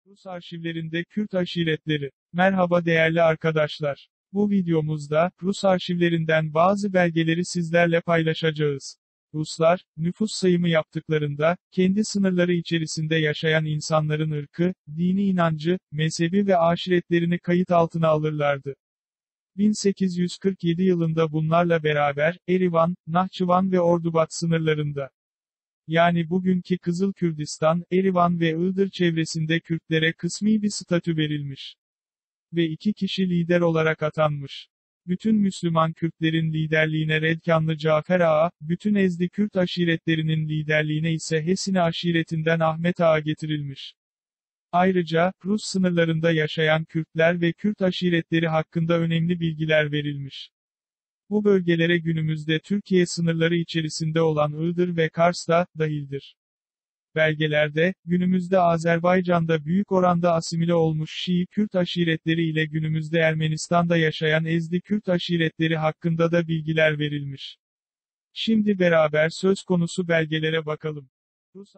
Rus arşivlerinde Kürt aşiretleri. Merhaba değerli arkadaşlar. Bu videomuzda, Rus arşivlerinden bazı belgeleri sizlerle paylaşacağız. Ruslar, nüfus sayımı yaptıklarında, kendi sınırları içerisinde yaşayan insanların ırkı, dini inancı, mezhebi ve aşiretlerini kayıt altına alırlardı. 1847 yılında bunlarla beraber, Erivan, Nahçıvan ve Ordubat sınırlarında, yani bugünkü Kızıl Kürdistan, Erivan ve Iğdır çevresinde Kürtlere kısmi bir statü verilmiş. Ve 2 kişi lider olarak atanmış. Bütün Müslüman Kürtlerin liderliğine Redkanlı Cafer Ağa, bütün Ezdi Kürt aşiretlerinin liderliğine ise Hesine aşiretinden Ahmet Ağa getirilmiş. Ayrıca, Rus sınırlarında yaşayan Kürtler ve Kürt aşiretleri hakkında önemli bilgiler verilmiş. Bu bölgelere günümüzde Türkiye sınırları içerisinde olan Iğdır ve Kars da dahildir. Belgelerde, günümüzde Azerbaycan'da büyük oranda asimile olmuş Şii Kürt aşiretleri ile günümüzde Ermenistan'da yaşayan Ezdi Kürt aşiretleri hakkında da bilgiler verilmiş. Şimdi beraber söz konusu belgelere bakalım. Rus